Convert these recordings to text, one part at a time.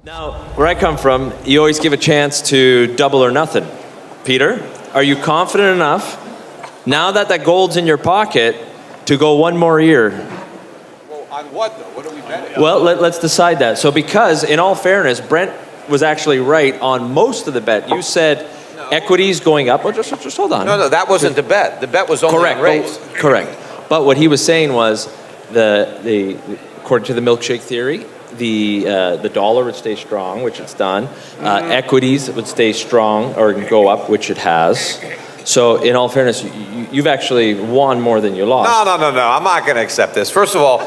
Now, where I come from, you always give a chance to double or nothing. Peter, are you confident enough, now that that gold's in your pocket, to go one more year? Well, on what, though? What are we betting? Well, let's decide that. So because, in all fairness, Brent was actually right on most of the bet. You said equities going up. Well, just hold on. No, that wasn't the bet. The bet was only on rates. Correct. But what he was saying was, the according to the milkshake theory, the dollar would stay strong, which it's done. Equities would stay strong or go up, which it has. So in all fairness, you've actually won more than you lost. No. I'm not going to accept this. First of all,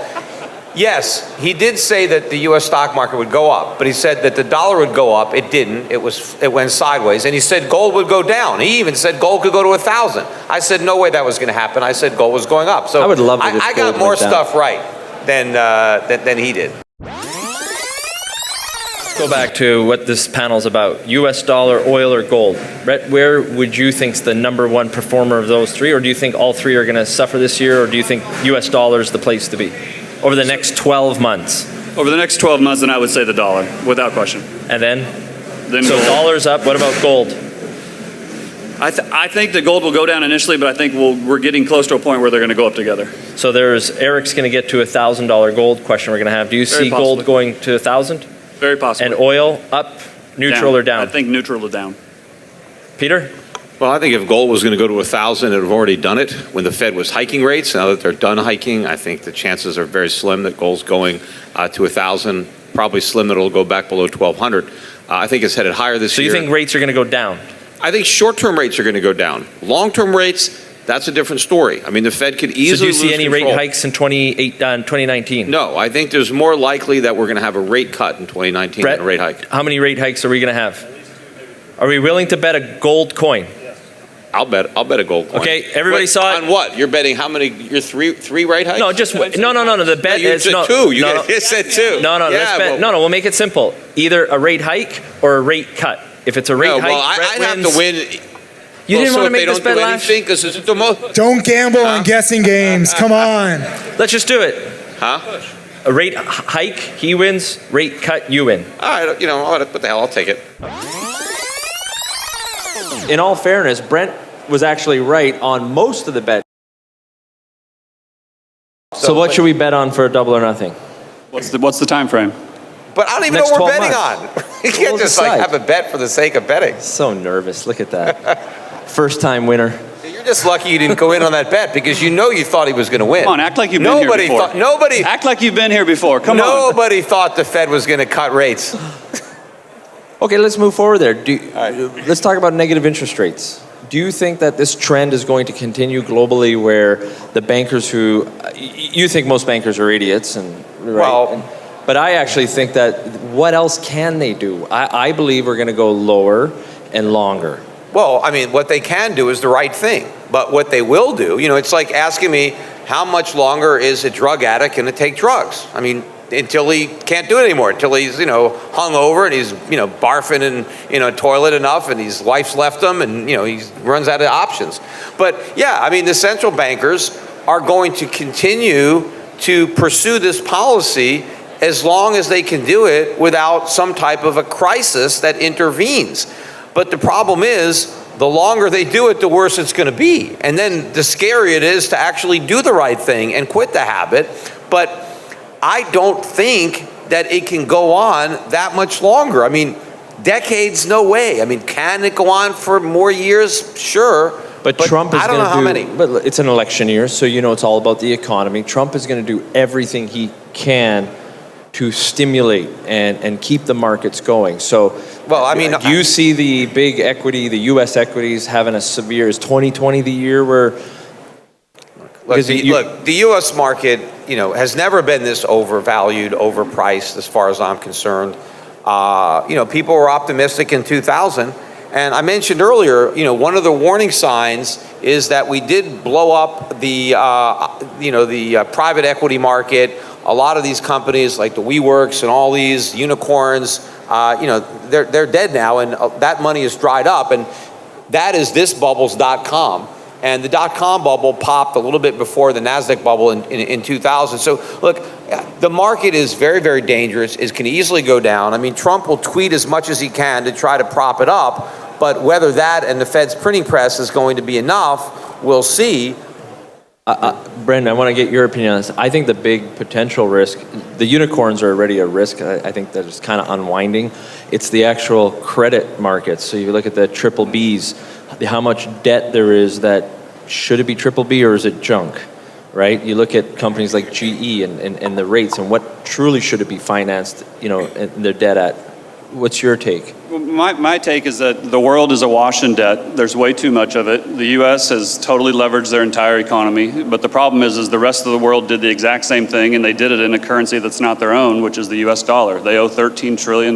yes, he did say that the U.S. stock market would go up, but he said that the dollar would go up. It didn't. It went sideways. And he said gold would go down. He even said gold could go to 1,000. I said no way that was going to happen. I said gold was going up. So I would love it if I got gold more went down. stuff right than he did. Go back to what this panel's about. U.S. dollar, oil, or gold. Brett, where would you think's the number one performer of those three? Or do you think all three are going to suffer this year? Or do you think U.S. dollar is the place to be over the next 12 months? Over the next 12 months, then I would say the dollar, without question. And then so gold. Dollar's up. What about gold? I think the gold will go down initially, but I think we're getting close to a point where they're going to go up together. So Eric's going to get to $1,000 gold question we're going to have. Do you see gold going to 1,000? Very possibly. And oil up, neutral, or down? I think neutral or down. Peter? Well, I think if gold was going to go to 1,000, it would have already done it when the Fed was hiking rates. Now that they're done hiking, I think the chances are very slim that gold's going to 1,000. Probably slim that it'll go back below 1,200. I think it's headed higher this year. So you think rates are going to go down? I think short-term rates are going to go down. Long-term rates, that's a different story. I mean, the Fed could easily So do you see any control. rate hikes in 2019? No, I think there's more likely that we're going to have a rate cut in 2019 Brett, than a rate hike. How many rate hikes are we going to have? Are we willing to bet a gold coin? I'll bet a gold coin. Okay, everybody Wait, saw it. On what? You're betting how many? You're three rate hikes? No, just no. The bet you is said no. two. You no, said two. No. Yeah, Let's bet. No. We'll make it simple. Either a rate hike or a rate cut. If it's a rate hike, I'd Brett have wins. to win. You didn't want to make this bet last year. Because it's the most. Don't gamble on guessing games. Come on. Let's just do it. Huh? A rate hike, he wins. Rate cut, you win. All right. What the hell? I'll take it. In all fairness, Brent was actually right on most of the bet. So what should we bet on for a double or nothing? What's the time frame? But I don't even Next know what we're 12 betting months. on. You can't We'll just decide. have a bet for the sake of betting. So nervous. Look at that. First time winner. You're just lucky you didn't go in on that bet because you thought he was going to win. Come on, act like you've been here before. Nobody Act like you've been here before. Come on. Nobody thought the Fed was going to cut rates. Okay, let's move forward there. Let's talk about negative interest rates. Do you think that this trend is going to continue globally where the bankers who, you think most bankers are idiots, and right? Well, but I actually think that what else can they do? I believe we're going to go lower and longer. well, I mean, what they can do is the right thing. But what they will do, it's like asking me how much longer is a drug addict going to take drugs? I mean, until he can't do it anymore, until he's, hung over and he's, barfing in, a toilet enough and his wife's left him and, he runs out of options. But yeah, I mean, the central bankers are going to continue to pursue this policy as long as they can do it without some type of a crisis that intervenes. But the problem is, the longer they do it, the worse it's going to be. And then the scarier it is to actually do the right thing and quit the habit. But I don't think that it can go on that much longer. I mean, decades, no way. I mean, can it go on for more years? Sure. But Trump is I don't going know to how do, many. But it's an election year, so it's all about the economy. Trump is going to do everything he can to stimulate and keep the markets going. So, well, I mean, do you see the big equity, the U.S. equities having a severe, is 2020 the year where? Look, the U.S. market, has never been this overvalued, overpriced, as far as I'm concerned. People were optimistic in 2000. And I mentioned earlier, one of the warning signs is that we did blow up the private equity market. A lot of these companies, like the VRICs and all these unicorns, they're dead now, and that money is dried up. And that is thisbubbles.com. And the dot-com bubble popped a little bit before the NASDAQ bubble in 2000. So look, the market is very, very dangerous. It can easily go down. I mean, Trump will tweet as much as he can to try to prop it up, but whether that and the Fed's printing press is going to be enough, we'll see. Brent, I want to get your opinion on this. I think the big potential risk, the unicorns are already a risk. I think that it's kind of unwinding. It's the actual credit markets. So you look at the triple Bs, how much debt there is that, should it be triple B or is it junk, right? You look at companies like GE and the rates and what truly should it be financed, and their debt at. What's your take? Well, my take is that the world is awash in debt. There's way too much of it. The U.S. has totally leveraged their entire economy. But the problem is the rest of the world did the exact same thing, and they did it in a currency that's not their own, which is the U.S. dollar. They owe $13 trillion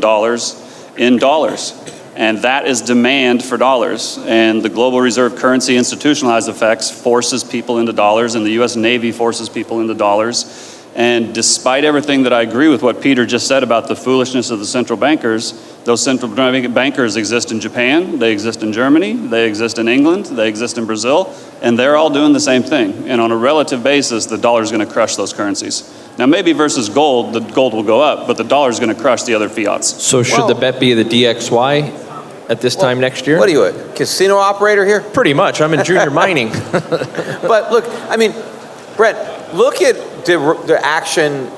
in dollars. And that is demand for dollars. And the global reserve currency institutionalized effects forces people into dollars, and the U.S. Navy forces people into dollars. And despite everything that I agree with what Peter just said about the foolishness of the central bankers, those central bankers exist in Japan, they exist in Germany, they exist in England, they exist in Brazil, and they're all doing the same thing. And on a relative basis, the dollar is going to crush those currencies. Now, maybe versus gold, the gold will go up, but the dollar is going to crush the other fiats. So should the bet be the DXY at this time next year? What are you, a casino operator here? Pretty much. I'm in junior mining. But look, I mean, Brent, look at the action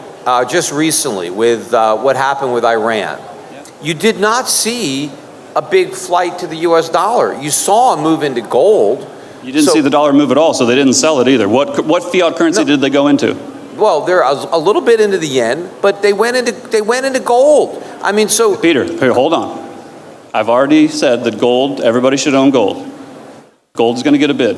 just recently with what happened with Iran. You did not see a big flight to the U.S. dollar. You saw a move into gold. You didn't see the dollar move at all, so they didn't sell it either. What fiat currency did they go into? Well, they're a little bit into the yen, but they went into gold. I mean, so Peter, here, hold on. I've already said that gold, everybody should own gold. Gold's going to get a bid.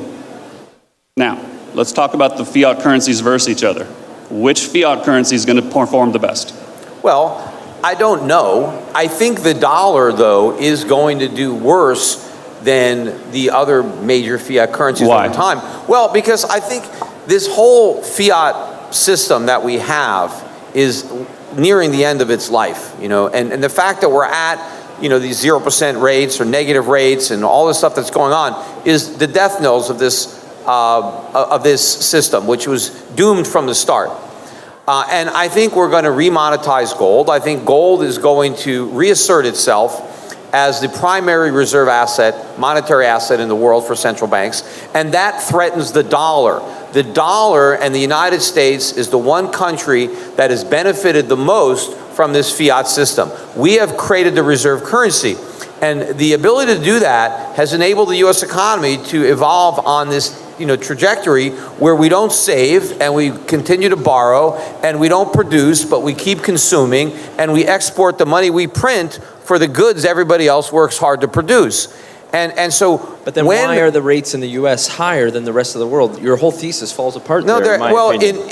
Now, let's talk about the fiat currencies versus each other. Which fiat currency is going to perform the best? Well, I don't know. I think the dollar, though, is going to do worse than the other major fiat currencies over time. Well, because I think this whole fiat system that we have is nearing the end of its life, and the fact that we're at these 0% rates or negative rates and all this stuff that's going on is the death knells of this system, which was doomed from the start. And I think we're going to remonetize gold. I think gold is going to reassert itself as the primary reserve asset, monetary asset in the world for central banks, and that threatens the dollar. The dollar and the United States is the one country that has benefited the most from this fiat system. We have created the reserve currency, and the ability to do that has enabled the U.S. economy to evolve on this trajectory where we don't save and we continue to borrow and we don't produce, but we keep consuming and we export the money we print for the goods everybody else works hard to produce. And so, but then why are the rates in the U.S. higher than the rest of the world? Your whole thesis falls apart. No, there, in my opinion.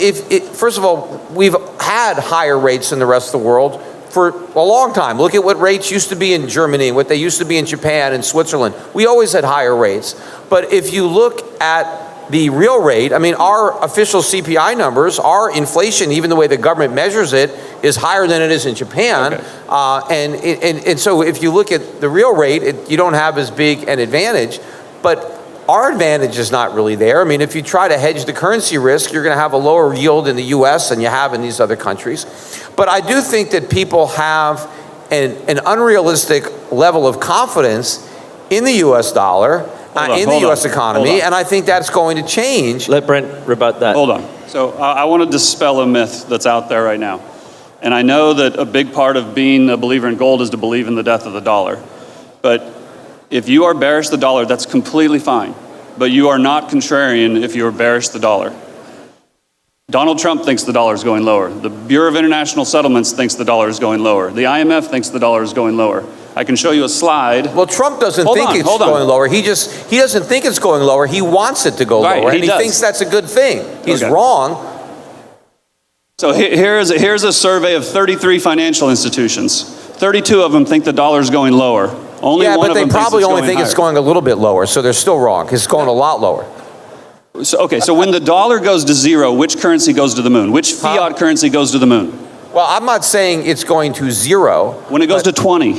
First of all, we've had higher rates than the rest of the world for a long time. Look at what rates used to be in Germany and what they used to be in Japan and Switzerland. We always had higher rates. But if you look at the real rate, I mean, our official CPI numbers, our inflation, even the way the government measures it, is higher than it is in Japan. Okay. And so if you look at the real rate, you don't have as big an advantage. But our advantage is not really there. I mean, if you try to hedge the currency risk, you're going to have a lower yield in the U.S. than you have in these other countries. But I do think that people have an unrealistic level of confidence in the U.S. dollar, in the U.S. economy, and I think that's going to change. Let Brent rebut that. Hold on. So I want to dispel a myth that's out there right now. And I know that a big part of being a believer in gold is to believe in the death of the dollar. But if you are bearish the dollar, that's completely fine. But you are not contrarian if you are bearish the dollar. Donald Trump thinks the dollar is going lower. The Bureau of International Settlements thinks the dollar is going lower. The IMF thinks the dollar is going lower. I can show you a slide. Well, Trump doesn't think it's going lower. He doesn't think it's going lower. He wants it to go lower, and he thinks that's a good thing. He's wrong. So here's a survey of 33 financial institutions. 32 of them think the dollar is going lower. Only one of them but they probably only think it's going a little bit lower, so they're still wrong. It's going a lot lower. So when the dollar goes to zero, which currency goes to the moon? Which fiat currency goes to the moon? Well, I'm not saying it's going to zero. When it goes to 20,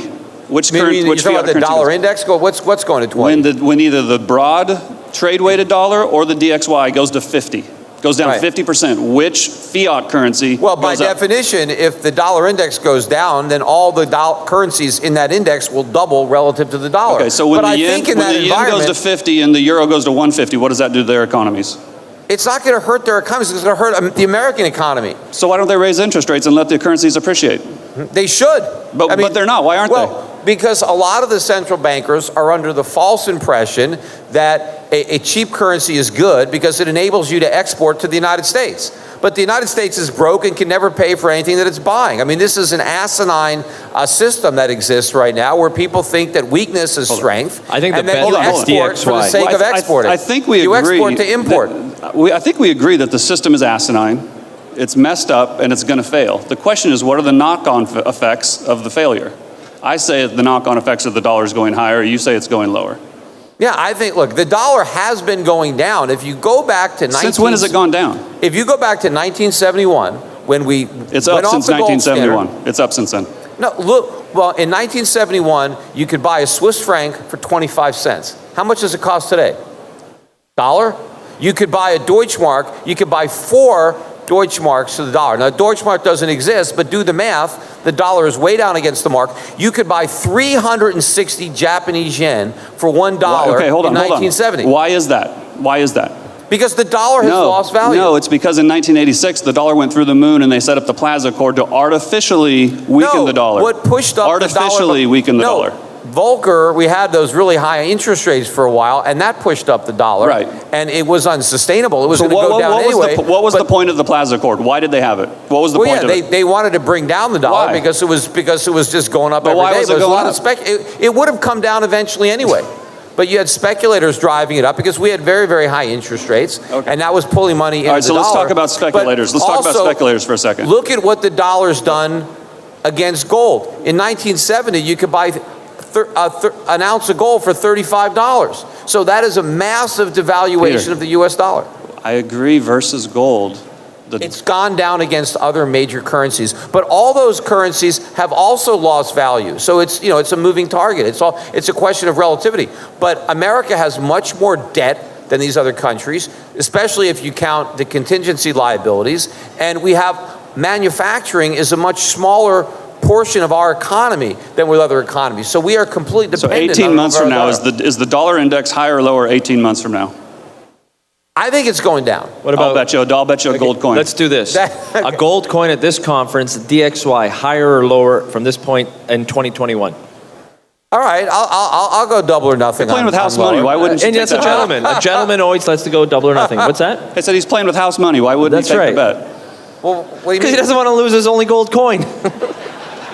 which fiat currency? The dollar index? What's going to 20? When either the broad trade-weighted dollar or the DXY goes to 50, goes down 50%. Which fiat currency Well, by goes up? definition, if the dollar index goes down, then all the currencies in that index will double relative to the dollar. Okay, so when but the I yen, think in when that the yen goes environment, to 50 and the euro goes to 150, what does that do to their economies? it's not going to hurt their economies. It's going to hurt the American economy. So why don't they raise interest rates and let the currencies appreciate? They should. But they're not. Why aren't Because a lot of the central bankers are under the false impression that a cheap currency is good because it enables you to export to the United States. But the United States is broke and can never pay for anything that it's buying. I mean, this is an asinine system that exists right now where people think that weakness is strength. I think the and then best you is export for the DXY. sake of exporting. I think we you agree. export to import. I think we agree that the system is asinine, it's messed up, and it's going to fail. The question is, what are the knock-on effects of the failure? I say the knock-on effects of the dollar is going higher. You say it's going lower. Yeah, I think, look, the dollar has been going down. If you go back to Since when has it gone down? If you go back to 1971, when we It's up since 1971. It's up since then. No, look, well, in 1971, you could buy a Swiss franc for 25 cents. How much does it cost today? $1? You could buy a Deutschmark. You could buy 4 Deutschmarks to the dollar. Now, Deutschmark doesn't exist, but do the math. The dollar is way down against the mark. You could buy 360 Japanese yen for $1 Okay, hold on, in 1970. Why is that? Why is that? Because the dollar has lost value. No, it's because in 1986, the dollar went through the moon and they set up the Plaza Accord to artificially weaken the dollar. What pushed up artificially the dollar? weaken the dollar. Volcker, we had those really high interest rates for a while, and that pushed up the dollar. Right. And it was unsustainable. It was So going to go down anyway. what was the point of the Plaza Accord? Why did they have it? What was the point of it? They wanted to bring down the dollar Why? because it was just going up But every why day. was it There was a going lot up? of it would have come down eventually anyway. But you had speculators driving it up because we had very, very high interest rates, and that was pulling money into All right, so the let's dollar. talk about speculators. But Let's talk about also, speculators for a second. Look at what the dollar's done against gold. In 1970, you could buy an ounce of gold for $35. So that is a massive devaluation Peter, of the U.S. dollar. I agree versus gold. It's gone down against other major currencies, but all those currencies have also lost value. So it's a moving target. It's a question of relativity. But America has much more debt than these other countries, especially if you count the contingency liabilities. And we have manufacturing is a much smaller portion of our economy than with other economies. So we are completely dependent. So 18 months from now, is the dollar index higher or lower 18 months from now? I think it's going down. What about? I'll bet you a gold coin. Let's do this. A gold coin at this conference, DXY, higher or lower from this point in 2021? All right, I'll go double or nothing. Playing with house money. Why wouldn't you And take that's a that gentleman. A gentleman always lets to go double or nothing. What's that? I said he's playing with house money. Why wouldn't he take the bet? Well, what do you Because he mean? doesn't want to lose his only gold coin.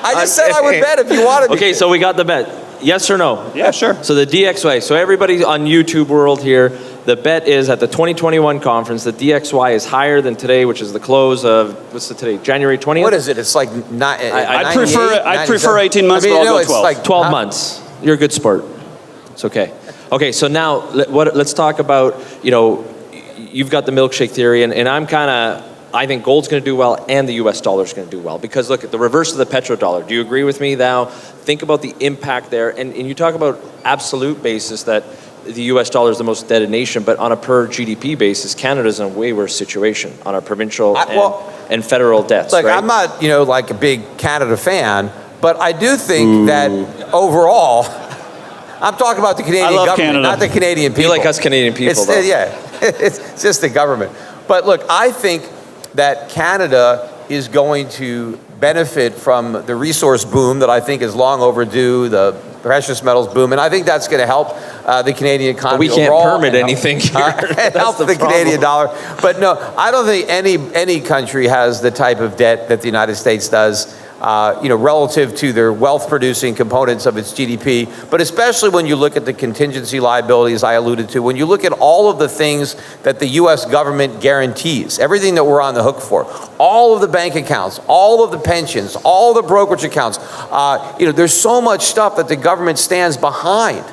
I just said I would bet if you wanted me. Okay, so we got the bet. Yes or no? Yeah, sure. So the DXY. So everybody on YouTube world here, the bet is at the 2021 conference, the DXY is higher than today, which is the close of, what's the today, January 20th? What is it? It's like I'd prefer 18 months, but I'll go 12. Like 12 months. You're a good sport. It's okay. Okay, so now let's talk about, you've got the milkshake theory, and I think gold's going to do well and the U.S. dollar is going to do well. Because look at the reverse of the petrodollar. Do you agree with me now? Think about the impact there. And you talk about absolute basis that the U.S. dollar is the most indebted nation, but on a per GDP basis, Canada's in a way worse situation on our provincial and federal debts. Like, right? I'm not, like a big Canada fan, but I do think that overall, I'm talking about the Canadian government, Canada. not the Canadian people. You like us Canadian people, though. Yeah, it's just the government. But look, I think that Canada is going to benefit from the resource boom that I think is long overdue, the precious metals boom, and I think that's going to help the Canadian economy But we can't overall permit anything here. and help the Canadian dollar. But no, I don't think any country has the type of debt that the United States does. Relative to their wealth-producing components of its GDP, but especially when you look at the contingency liabilities I alluded to, when you look at all of the things that the U.S. government guarantees, everything that we're on the hook for, all of the bank accounts, all of the pensions, all the brokerage accounts, there's so much stuff that the government stands behind,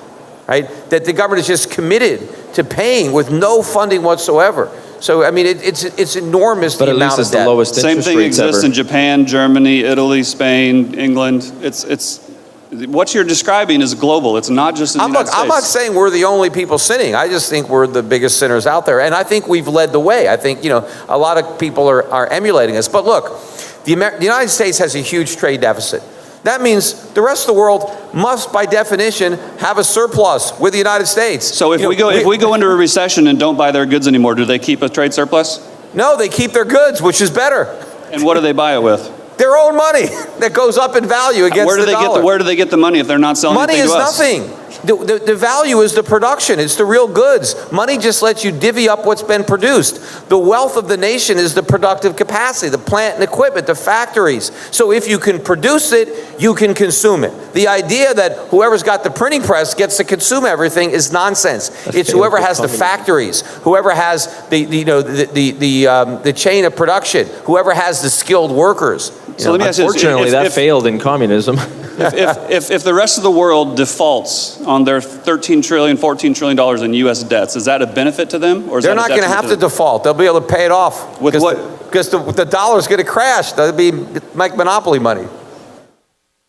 right? That the government is just committed to paying with no funding whatsoever. So, I mean, it's enormous, But the at amount least it's of debt. the lowest Same interest thing rates exists ever. in Japan, Germany, Italy, Spain, England. It's What you're describing is global. It's not just in the United States. I'm not saying we're the only people sinning. I just think we're the biggest sinners out there. And I think we've led the way. I think, a lot of people are emulating us. But look, the United States has a huge trade deficit. That means the rest of the world must, by definition, have a surplus with the United States. So if we go into a recession and don't buy their goods anymore, do they keep a trade surplus? No, they keep their goods, which is better. And what do they buy it with? Their own money that goes up in value against the dollar. Where do they get the money if they're not selling Money anything to is us? nothing. The value is the production. It's the real goods. Money just lets you divvy up what's been produced. The wealth of the nation is the productive capacity, the plant and equipment, the factories. So if you can produce it, you can consume it. The idea that whoever's got the printing press gets to consume everything is nonsense. It's whoever has the factories, whoever has the chain of production, whoever has the skilled workers. So let me ask you this. Unfortunately, that failed in communism. If the rest of the world defaults on their $13 trillion, $14 trillion in U.S. debts, is that a benefit to them? Or is They're not going to have to default. They'll be able to pay it off. With what? Because the dollar's going to crash. That'll be like monopoly money.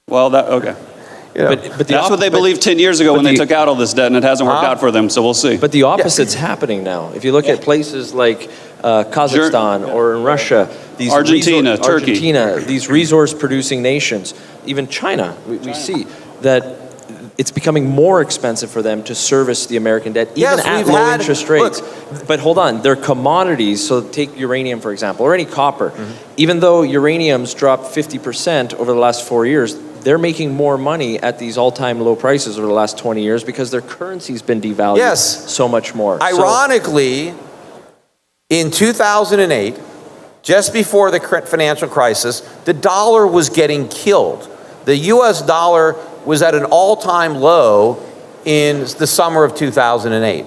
Well, okay. But That's what they believed 10 years ago when they took out all this debt, and it hasn't worked out for them, so we'll see. But the opposite's happening now. If you look at places like Kazakhstan or in Russia, these Argentina, Turkey. These resource-producing nations, even China, we see that it's becoming more expensive for them to service the American debt, even at low interest rates. But hold on, they're commodities. So take uranium, for example, or any copper. Even though uranium's dropped 50% over the last 4 years, they're making more money at these all-time low prices over the last 20 years because their currency's been devalued so much more. Ironically, in 2008, just before the financial crisis, the dollar was getting killed. The U.S. dollar was at an all-time low in the summer of 2008.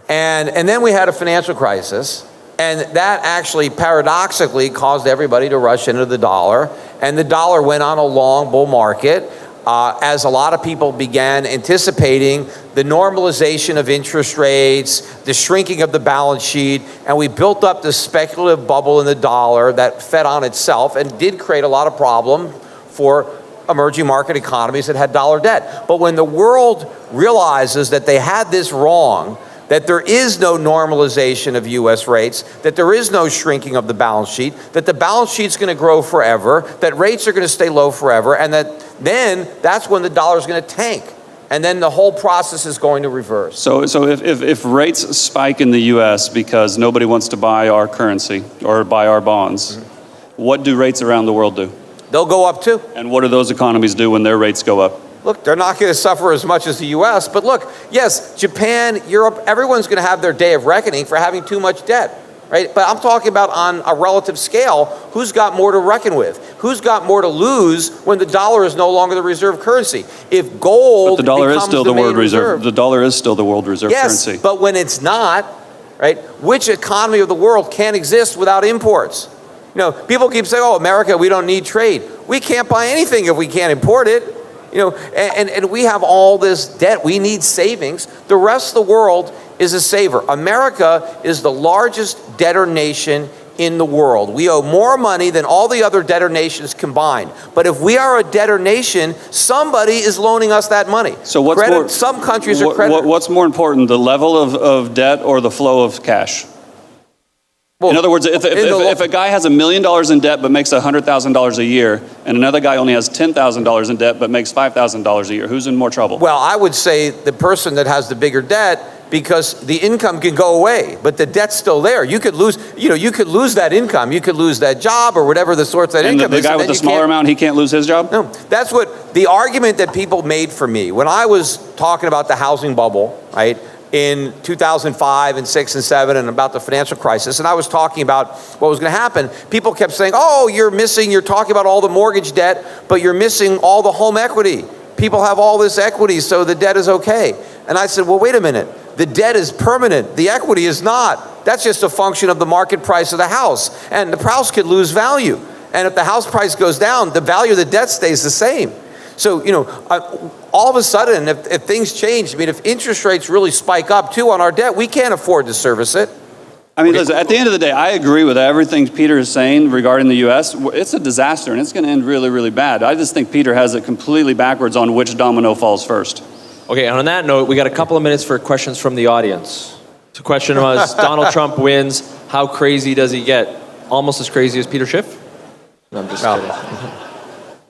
And then we had a financial crisis, and that actually paradoxically caused everybody to rush into the dollar, and the dollar went on a long bull market as a lot of people began anticipating the normalization of interest rates, the shrinking of the balance sheet, and we built up this speculative bubble in the dollar that fed on itself and did create a lot of problem for emerging market economies that had dollar debt. But when the world realizes that they had this wrong, that there is no normalization of U.S. rates, that there is no shrinking of the balance sheet, that the balance sheet's going to grow forever, that rates are going to stay low forever, and that's when the dollar's going to tank. And then the whole process is going to reverse. So if rates spike in the U.S. because nobody wants to buy our currency or buy our bonds, what do rates around the world do? They'll go up too. And what do those economies do when their rates go up? Look, they're not going to suffer as much as the U.S., but look, yes, Japan, Europe, everyone's going to have their day of reckoning for having too much debt, right? But I'm talking about on a relative scale, who's got more to reckon with? Who's got more to lose when the dollar is no longer the reserve currency? If gold but the dollar is still the world reserve. reserve. The dollar is still the world reserve currency. Yes, but when it's not, right, which economy of the world can't exist without imports? People keep saying, oh, America, we don't need trade. We can't buy anything if we can't import it. And we have all this debt. We need savings. The rest of the world is a saver. America is the largest debtor nation in the world. We owe more money than all the other debtor nations combined. But if we are a debtor nation, somebody is loaning us that money. So what's some countries are creditors. What's more important, the level of debt or the flow of cash? Well, in other words, if a guy has $1 million in debt but makes $100,000 a year, and another guy only has $10,000 in debt but makes $5,000 a year, who's in more trouble? Well, I would say the person that has the bigger debt, because the income can go away, but the debt's still there. You could lose, you could lose that income, you could lose that job or whatever the source of that income is. The guy with the smaller amount, he can't lose his job? No, that's what the argument that people made for me when I was talking about the housing bubble, right? In 2005 and 6 and 7 and about the financial crisis, and I was talking about what was going to happen. People kept saying, oh, you're talking about all the mortgage debt, but you're missing all the home equity. People have all this equity, so the debt is okay. And I said, well, wait a minute. The debt is permanent. The equity is not. That's just a function of the market price of the house. And the house could lose value. And if the house price goes down, the value of the debt stays the same. So, all of a sudden, if things change, if interest rates really spike up too on our debt, we can't afford to service it. I mean, listen, at the end of the day, I agree with everything Peter is saying regarding the U.S. It's a disaster, and it's going to end really, really bad. I just think Peter has it completely backwards on which domino falls first. Okay, and on that note, we got a couple of minutes for questions from the audience. The question was, Donald Trump wins, how crazy does he get? Almost as crazy as Peter Schiff? No, I'm just kidding.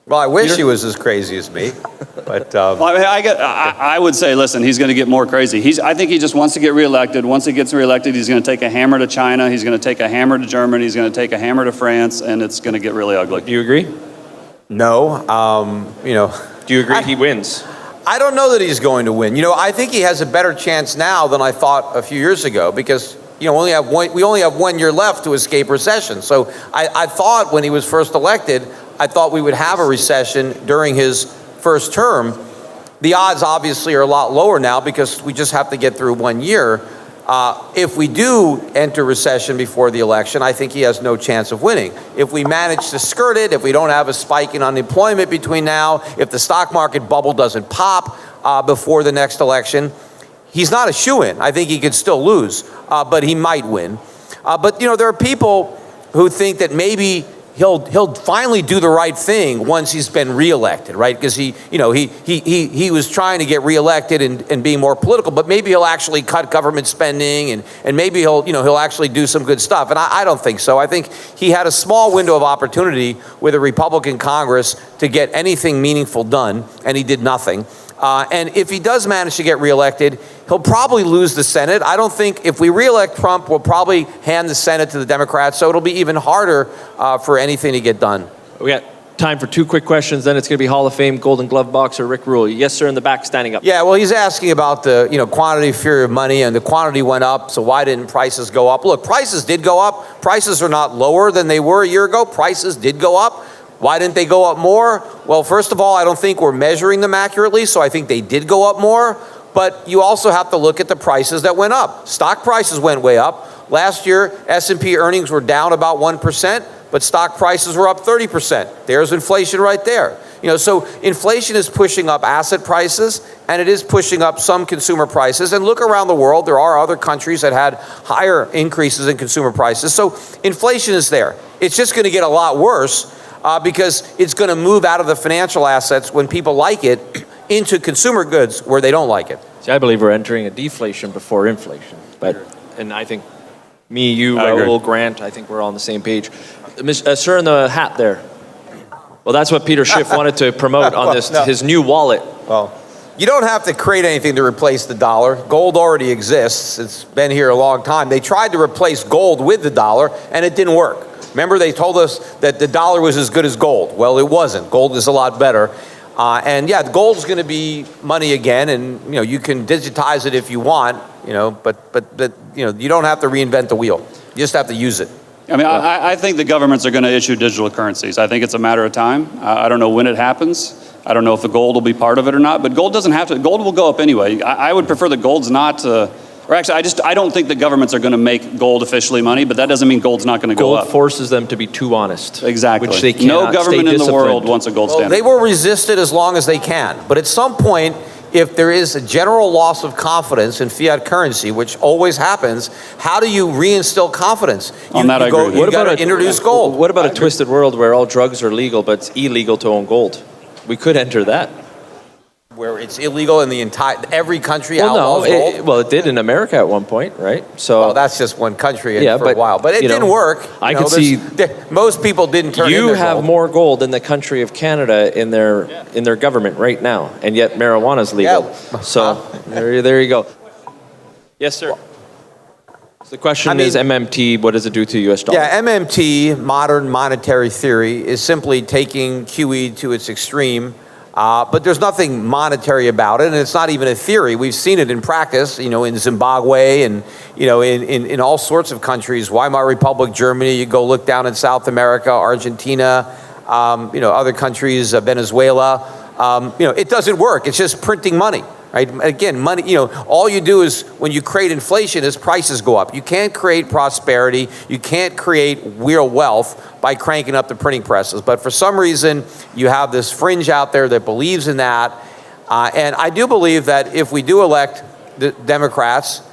Well, I wish he was as crazy as me, but Well, I would say, listen, he's going to get more crazy. I think he just wants to get reelected. Once he gets reelected, he's going to take a hammer to China. He's going to take a hammer to Germany. He's going to take a hammer to France, and it's going to get really ugly. Do you agree? no. Do you agree he wins? I don't know that he's going to win. I think he has a better chance now than I thought a few years ago because we only have 1 year left to escape recession. So I thought when he was first elected, I thought we would have a recession during his first term. The odds obviously are a lot lower now because we just have to get through 1 year. If we do enter recession before the election, I think he has no chance of winning. If we manage to skirt it, if we don't have a spike in unemployment between now, if the stock market bubble doesn't pop before the next election, he's not a shoo-in. I think he could still lose, but he might win. But there are people who think that maybe he'll finally do the right thing once he's been reelected, right? Because he was trying to get reelected and being more political, but maybe he'll actually cut government spending and maybe he'll actually do some good stuff. And I don't think so. I think he had a small window of opportunity with a Republican Congress to get anything meaningful done, and he did nothing. And if he does manage to get reelected, he'll probably lose the Senate. I don't think if we reelect Trump, we'll probably hand the Senate to the Democrats, so it'll be even harder for anything to get done. We got time for 2 quick questions, then it's going to be Hall of Fame, Golden Glove boxer Rick Rule. Yes, sir, in the back, standing up. Yeah, well, he's asking about the quantity fear of money, and the quantity went up, so why didn't prices go up? Look, prices did go up. Prices are not lower than they were a year ago. Prices did go up. Why didn't they go up more? Well, first of all, I don't think we're measuring them accurately, so I think they did go up more. But you also have to look at the prices that went up. Stock prices went way up. Last year, S&P earnings were down about 1%, but stock prices were up 30%. There's inflation right there. So inflation is pushing up asset prices, and it is pushing up some consumer prices. And look around the world, there are other countries that had higher increases in consumer prices. So inflation is there. It's just going to get a lot worse. Because it's going to move out of the financial assets when people like it into consumer goods where they don't like it. See, I believe we're entering a deflation before inflation. And I think me, you, Raul, Grant, I think we're all on the same page. Sir in the hat there. Well, that's what Peter Schiff wanted to promote on his new wallet. Well, you don't have to create anything to replace the dollar. Gold already exists. It's been here a long time. They tried to replace gold with the dollar, and it didn't work. Remember, they told us that the dollar was as good as gold. Well, it wasn't. Gold is a lot better. And yeah, gold is going to be money again, and you can digitize it if you want, but you don't have to reinvent the wheel. You just have to use it. I mean, I think the governments are going to issue digital currencies. I think it's a matter of time. I don't know when it happens. I don't know if the gold will be part of it or not, but gold doesn't have to. Gold will go up anyway. I would prefer that gold's not. Or actually, I don't think the governments are going to make gold officially money, but that doesn't mean gold's not going to go up. Gold forces them to be too honest. Exactly. Which they cannot. No government in the world wants a gold standard. They will resist it as long as they can. But at some point, if there is a general loss of confidence in fiat currency, which always happens, how do you reinstill confidence? On that, I agree. You got to introduce gold. What about a twisted world where all drugs are legal, but it's illegal to own gold? We could enter that. Where it's illegal in every country outlaws gold? It did in America at one point, right? So well, that's just one country for a while, but it didn't work. I can see most people didn't turn in their gold. You have more gold in the country of Canada in their government right now, and yet marijuana is legal. Yeah. So there you go. Yes, sir. So the question is MMT. What does it do to U.S. dollar? Yeah, MMT, modern monetary theory, is simply taking QE to its extreme. But there's nothing monetary about it, and it's not even a theory. We've seen it in practice, in Zimbabwe and, in all sorts of countries, Weimar Republic, Germany, you go look down in South America, Argentina, other countries, Venezuela. It doesn't work. It's just printing money, right? Again, money, all you do is when you create inflation is prices go up. You can't create prosperity. You can't create real wealth by cranking up the printing presses. But for some reason, you have this fringe out there that believes in that. And I do believe that if we do elect the Democrats,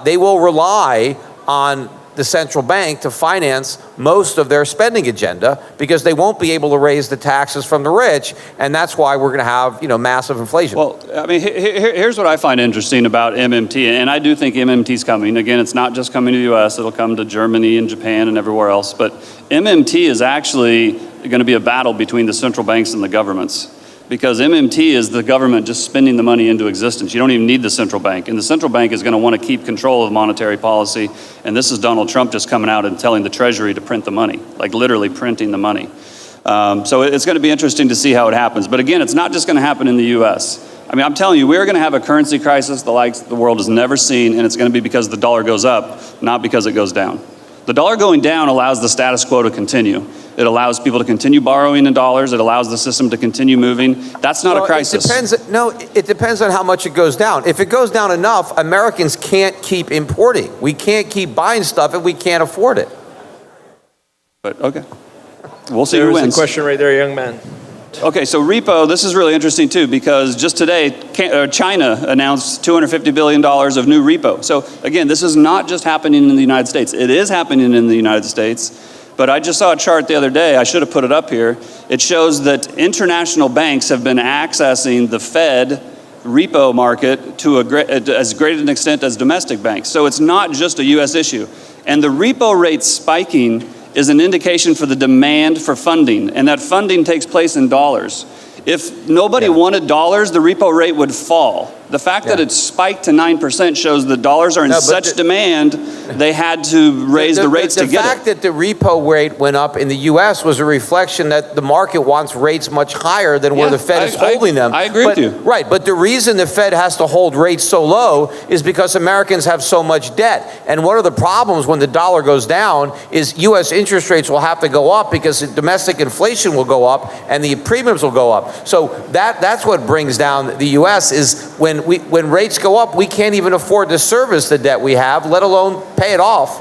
they will rely on the central bank to finance most of their spending agenda because they won't be able to raise the taxes from the rich, and that's why we're going to have, massive inflation. Well, I mean, here's what I find interesting about MMT, and I do think MMT's coming. Again, it's not just coming to the U.S., it'll come to Germany and Japan and everywhere else, but MMT is actually going to be a battle between the central banks and the governments. Because MMT is the government just spending the money into existence. You don't even need the central bank. And the central bank is going to want to keep control of monetary policy. And this is Donald Trump just coming out and telling the Treasury to print the money, like literally printing the money. So it's going to be interesting to see how it happens. But again, it's not just going to happen in the U.S. I mean, I'm telling you, we're going to have a currency crisis the likes the world has never seen. And it's going to be because the dollar goes up, not because it goes down. The dollar going down allows the status quo to continue. It allows people to continue borrowing in dollars. It allows the system to continue moving. That's not a crisis. It depends on how much it goes down. If it goes down enough, Americans can't keep importing. We can't keep buying stuff if we can't afford it. But okay, we'll see There who was wins. a question right there, young man. Okay, so repo, this is really interesting too, because just today, China announced $250 billion of new repo. So again, this is not just happening in the United States. It is happening in the United States. But I just saw a chart the other day, I should have put it up here. It shows that international banks have been accessing the Fed repo market to as great an extent as domestic banks. So it's not just a US issue. And the repo rate spiking is an indication for the demand for funding, and that funding takes place in dollars. If nobody wanted dollars, the repo rate would fall. The fact that it spiked to 9% shows that dollars are in such demand, they had to raise the rates to get it. The fact that the repo rate went up in the U.S. was a reflection that the market wants rates much higher than where the Fed is holding them. I agree with you. Right, but the reason the Fed has to hold rates so low is because Americans have so much debt. And one of the problems when the dollar goes down is U.S. interest rates will have to go up because domestic inflation will go up and the premiums will go up. So that's what brings down the U.S. is when rates go up, we can't even afford to service the debt we have, let alone pay it off.